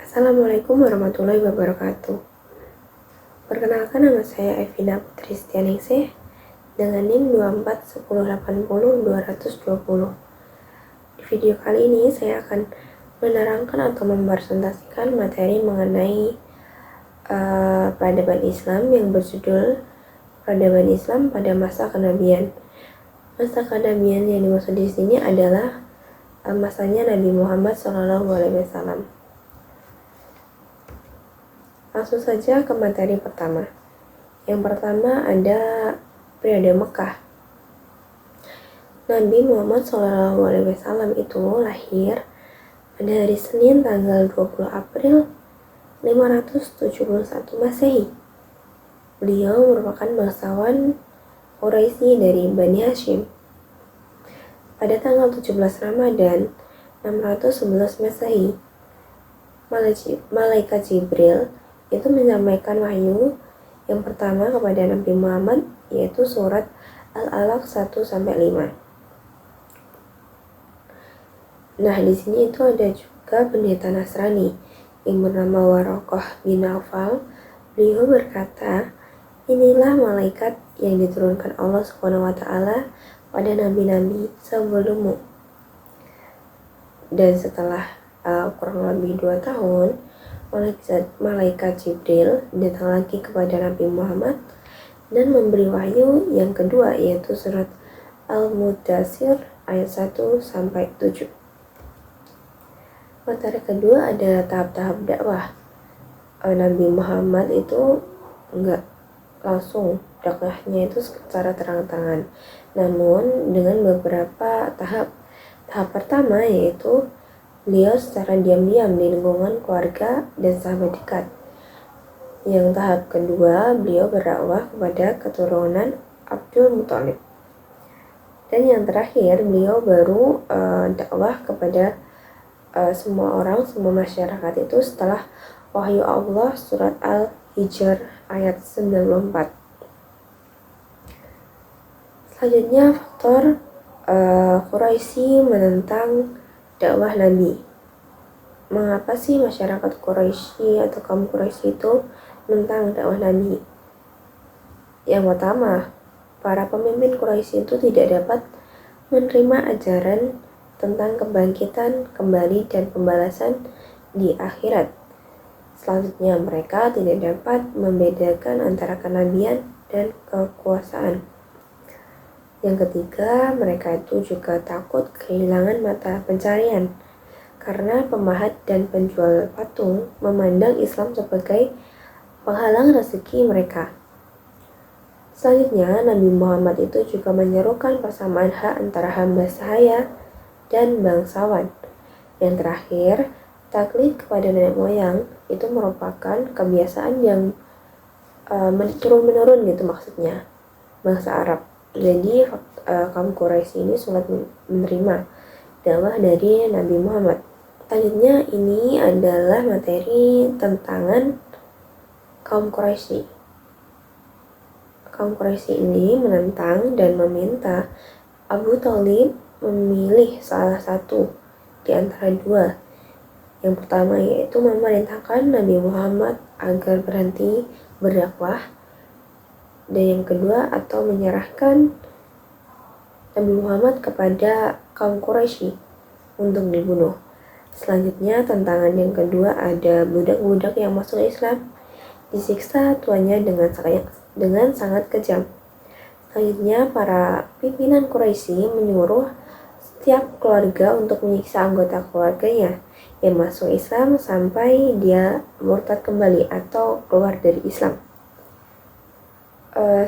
Assalamualaikum warahmatullahi wabarakatuh. Perkenalkan, nama saya Evina Putri Setianingsih dengan NIM 241080220. Di video kali ini saya akan menerangkan atau mempresentasikan materi mengenai peradaban Islam yang berjudul Peradaban Islam pada Masa Kenabian. Masa kenabian yang dimaksud di sini adalah masanya Nabi Muhammad SAW. Langsung saja ke materi pertama. Yang pertama ada periode Mekah. Nabi Muhammad SAW itu lahir pada hari Senin tanggal 20 April 571 Masehi. Beliau merupakan bangsawan Quraisy dari Bani Hashim. Pada tanggal 17 Ramadan 611 Masehi, Malaikat Jibril itu menyampaikan wahyu yang pertama kepada Nabi Muhammad, yaitu surat Al-Alaq 1-5. Nah, di sini itu ada juga pendeta Nasrani yang bernama Waraqah bin Nawfal. Beliau berkata, inilah malaikat yang diturunkan Allah SWT pada nabi-nabi sebelummu. Dan setelah kurang lebih 2 tahun, Malaikat Jibril datang lagi kepada Nabi Muhammad dan memberi wahyu yang kedua, yaitu surat Al-Mudaththir ayat 1-7. Materi kedua ada tahap-tahap dakwah. Nabi Muhammad itu enggak langsung dakwahnya itu secara terang-terangan, namun dengan beberapa tahap. Tahap pertama yaitu beliau secara diam-diam di lingkungan keluarga dan sahabat dekat. Yang tahap kedua, beliau berdakwah kepada keturunan Abdul Muthalib. Dan yang terakhir, beliau baru dakwah kepada semua orang, semua masyarakat itu setelah wahyu Allah surat Al-Hijr ayat 94. Selanjutnya, faktor Quraisy menentang dakwah Nabi. Mengapa sih masyarakat Quraisy atau kaum Quraisy itu menentang dakwah Nabi? Yang pertama, para pemimpin Quraisy itu tidak dapat menerima ajaran tentang kebangkitan kembali dan pembalasan di akhirat. Selanjutnya, mereka tidak dapat membedakan antara kenabian dan kekuasaan. Yang ketiga, mereka itu juga takut kehilangan mata pencarian karena pemahat dan penjual patung memandang Islam sebagai penghalang rezeki mereka. Selanjutnya, Nabi Muhammad itu juga menyerukan persamaan hak antara hamba sahaya dan bangsawan. Yang terakhir, taklid kepada nenek moyang itu merupakan kebiasaan yang turun-menurun gitu maksudnya, bangsa Arab. Jadi kaum Quraisy ini sulit menerima dakwah dari Nabi Muhammad. Selanjutnya ini adalah materi tentangan kaum Quraisy. Kaum Quraisy ini menentang dan meminta Abu Thalib memilih salah satu di antara dua. Yang pertama yaitu memerintahkan Nabi Muhammad agar berhenti berdakwah, dan yang kedua atau menyerahkan Nabi Muhammad kepada kaum Quraisy untuk dibunuh. Selanjutnya, tantangan yang kedua ada budak-budak yang masuk Islam disiksa tuannya dengan sangat kejam. Selanjutnya, para pimpinan Quraisy menyuruh setiap keluarga untuk menyiksa anggota keluarganya yang masuk Islam sampai dia murtad kembali atau keluar dari Islam.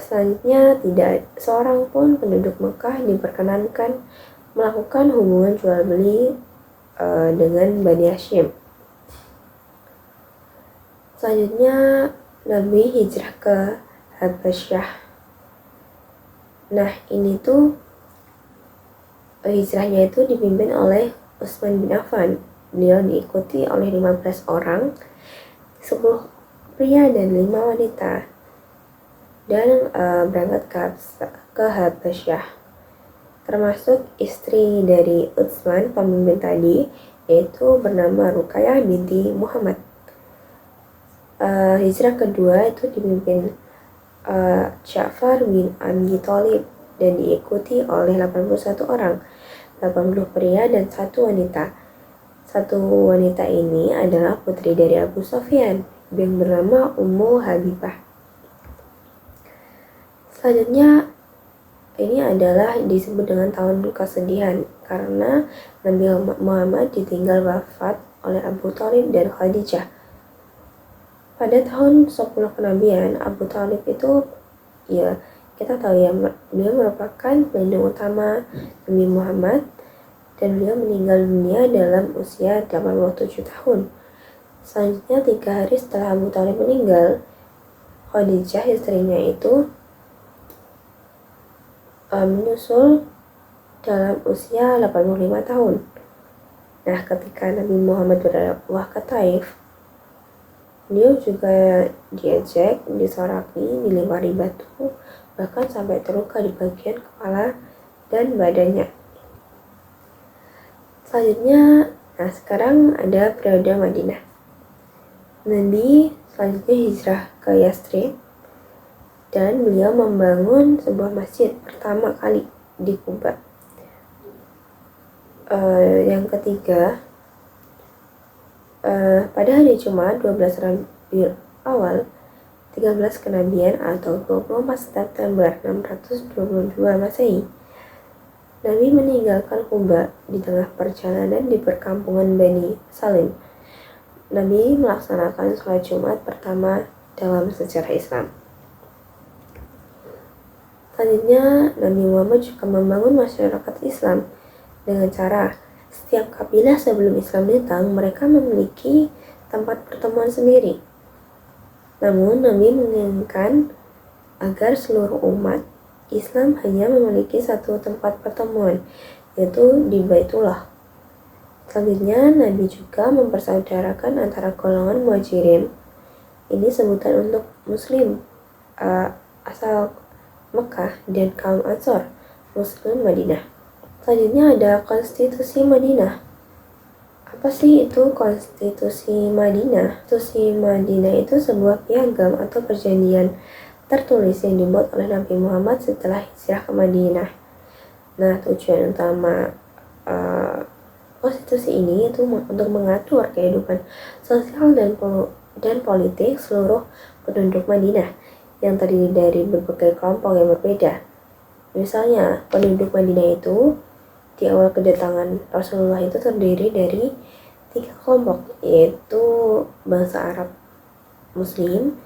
Selanjutnya, tidak seorang pun penduduk Mekah diperkenankan melakukan hubungan jual beli dengan Bani Hashim. Selanjutnya, Nabi hijrah ke Habasyah. Nah, ini tuh hijrahnya itu dipimpin oleh Utsman bin Affan. Beliau diikuti oleh 15 orang, 10 pria dan 5 wanita. Dan berangkat ke Habasyah, termasuk istri dari Utsman, pemimpin tadi, yaitu bernama Ruqayyah binti Muhammad. Hijrah kedua itu dipimpin Ja'far bin Abi Thalib dan diikuti oleh 81 orang, 80 pria dan 1 wanita. 1 wanita ini adalah putri dari Abu Sufyan yang bernama Ummu Habibah. Selanjutnya ini adalah disebut dengan tahun kesedihan karena Nabi Muhammad ditinggal wafat oleh Abu Thalib dan Khadijah. Pada tahun 10 kenabian, Abu Thalib itu kita tahu ya, beliau merupakan pelindung utama Nabi Muhammad dan beliau meninggal dunia dalam usia 87 tahun. Selanjutnya 3 hari setelah Abu Thalib meninggal, Khadijah istrinya itu menyusul dalam usia 85 tahun. Nah, ketika Nabi Muhammad berdakwah ke Taif, beliau juga diejek, disoraki, dilempari batu, bahkan sampai terluka di bagian kepala dan badannya. Selanjutnya, sekarang ada periode Madinah. Nabi selanjutnya hijrah ke Yathrib dan beliau membangun sebuah masjid pertama kali di Kuba. Yang ketiga, pada hari Jumat 12 Rabiul Awal 13 kenabian atau 24 September 622 Masehi, Nabi meninggalkan Kuba di tengah perjalanan di perkampungan Bani Salim. Nabi melaksanakan sholat Jumat pertama dalam sejarah Islam. Selanjutnya, Nabi Muhammad juga membangun masyarakat Islam dengan cara setiap kabilah sebelum Islam datang, mereka memiliki tempat pertemuan sendiri. Namun, Nabi menginginkan agar seluruh umat Islam hanya memiliki satu tempat pertemuan, yaitu di Baitullah. Selanjutnya, Nabi juga mempersaudarakan antara golongan muhajirin, ini sebutan untuk muslim asal Mekah, dan kaum Ansor, muslim Madinah. Selanjutnya ada Konstitusi Madinah. Apa sih itu Konstitusi Madinah? Konstitusi Madinah itu sebuah piagam atau perjanjian tertulis yang dibuat oleh Nabi Muhammad setelah hijrah ke Madinah. Nah, tujuan utama konstitusi ini itu untuk mengatur kehidupan sosial dan politik seluruh penduduk Madinah yang terdiri dari berbagai kelompok yang berbeda. Misalnya, penduduk Madinah itu di awal kedatangan Rasulullah itu terdiri dari 3 kelompok, yaitu bangsa Arab Muslim,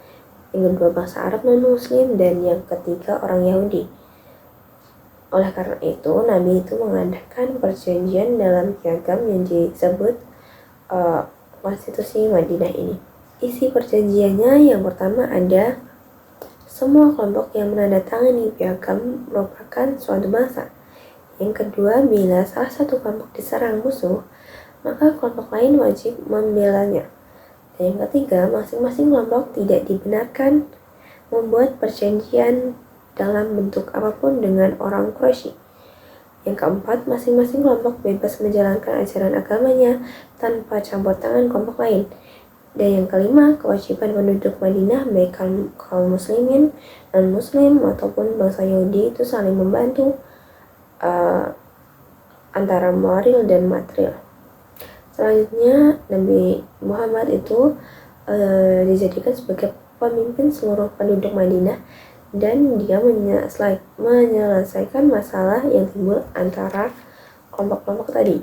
yang kedua bangsa Arab non-Muslim, dan yang ketiga orang Yahudi. Oleh karena itu, Nabi itu mengadakan perjanjian dalam piagam yang disebut Konstitusi Madinah ini. Isi perjanjiannya yang pertama ada semua kelompok yang menandatangani piagam merupakan suatu bangsa. Yang kedua, bila salah satu kelompok diserang musuh, maka kelompok lain wajib membelanya. Dan yang ketiga, masing-masing kelompok tidak dibenarkan membuat perjanjian dalam bentuk apapun dengan orang Quraisy. Yang keempat, masing-masing kelompok bebas menjalankan ajaran agamanya tanpa campur tangan kelompok lain. Dan yang kelima, kewajiban penduduk Madinah baik kaum muslimin, non-muslim, ataupun bangsa Yahudi itu saling membantu antara moral dan material. Selanjutnya, Nabi Muhammad itu dijadikan sebagai pemimpin seluruh penduduk Madinah dan dia menyelesaikan masalah yang timbul antara kelompok-kelompok tadi.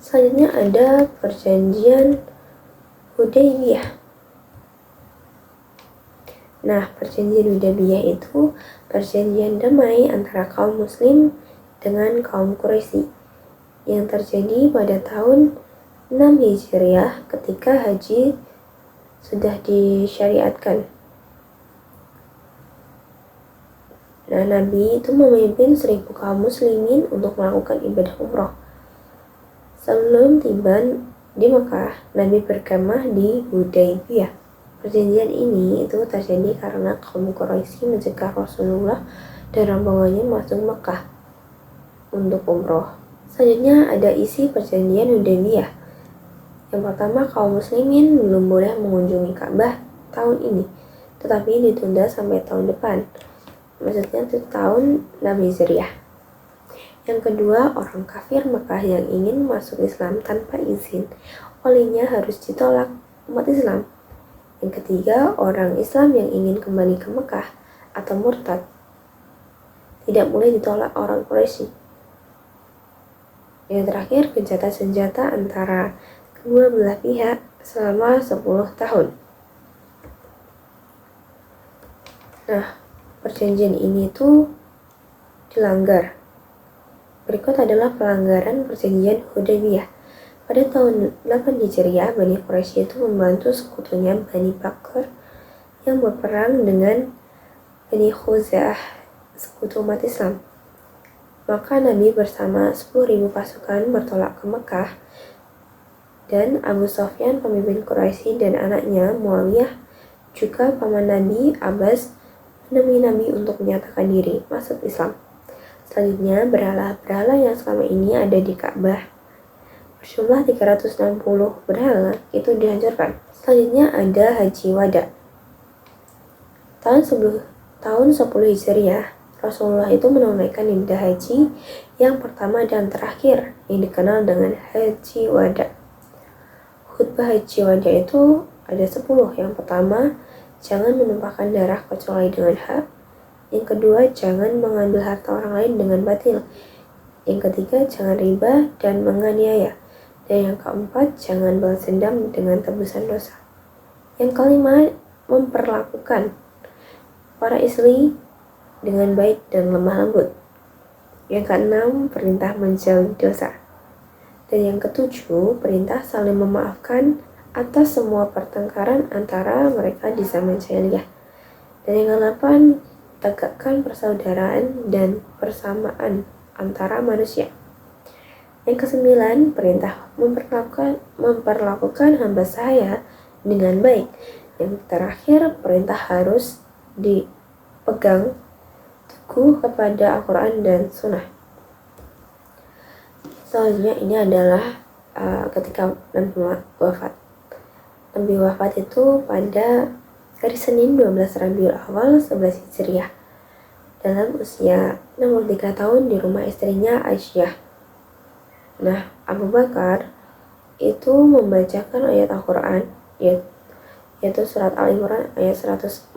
Selanjutnya ada perjanjian Hudaybiyah. Nah, perjanjian Hudaybiyah itu perjanjian damai antara kaum muslim dengan kaum Quraisy yang terjadi pada tahun 6 Hijriah ketika haji sudah disyariatkan. Nah, Nabi itu memimpin 1000 kaum muslimin untuk melakukan ibadah umroh. Sebelum tiba di Mekah, Nabi berkemah di Hudaybiyah. Perjanjian ini itu terjadi karena kaum Quraisy mencegah Rasulullah dan rombongannya masuk Mekah untuk umroh. Selanjutnya ada isi perjanjian Hudaybiyah. Yang pertama, kaum muslimin belum boleh mengunjungi Ka'bah tahun ini, tetapi ditunda sampai tahun depan. Maksudnya itu tahun Nabi Hijriah. Yang kedua, orang kafir Mekah yang ingin masuk Islam tanpa izin olehnya harus ditolak umat Islam. Yang ketiga, orang Islam yang ingin kembali ke Mekah atau murtad tidak boleh ditolak orang Quraisy. Yang terakhir, gencatan senjata antara kedua belah pihak selama 10 tahun. Nah, perjanjian ini tuh dilanggar. Berikut adalah pelanggaran perjanjian Hudaybiyah. Pada tahun 8 Hijriah, Bani Quraisy itu membantu sekutunya Bani Bakr yang berperang dengan Bani Khuza'ah, sekutu umat Islam. Maka Nabi bersama 10.000 pasukan bertolak ke Mekah, dan Abu Sufyan, pemimpin Quraisy, dan anaknya Muawiyah, juga paman Nabi Abbas, menemui Nabi untuk menyatakan diri masuk Islam. Selanjutnya, berhala-berhala yang selama ini ada di Ka'bah berjumlah 360 berhala itu dihancurkan. Selanjutnya ada Haji Wada. Tahun 10 Hijriah, Rasulullah itu menunaikan ibadah haji yang pertama dan terakhir yang dikenal dengan Haji Wada. Khutbah Haji Wada itu ada 10. Yang pertama, jangan menumpahkan darah kecuali dengan hak. Yang kedua, jangan mengambil harta orang lain dengan batil. Yang ketiga, jangan riba dan menganiaya. Dan yang keempat, jangan balas dendam dengan tebusan dosa. Yang kelima, memperlakukan para istri dengan baik dan lemah lembut. Yang keenam, perintah menjauhi dosa. Dan yang ketujuh, perintah saling memaafkan atas semua pertengkaran antara mereka di zaman jahiliyah. Dan yang kedelapan, tegakkan persaudaraan dan persamaan antara manusia. Yang kesembilan, perintah memperlakukan hamba sahaya dengan baik. Yang terakhir, perintah harus dipegang teguh kepada Al-Quran dan Sunnah. Selanjutnya ini adalah ketika Nabi wafat. Nabi wafat itu pada hari Senin 12 Rabiul Awal 11 Hijriah dalam usia 63 tahun di rumah istrinya Aisyah. Nah, Abu Bakar itu membacakan ayat Al-Quran yaitu surat Al-Imran ayat 144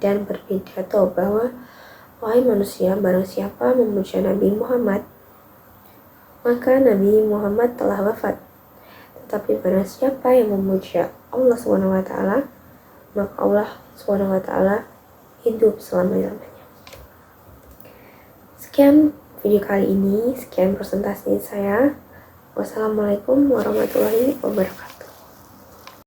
dan berpidato bahwa, wahai manusia, barang siapa memuja Nabi Muhammad, maka Nabi Muhammad telah wafat. Tetapi barang siapa yang memuja Allah SWT, maka Allah SWT hidup selama-lamanya. Sekian video kali ini, sekian presentasi saya. Wassalamualaikum warahmatullahi wabarakatuh.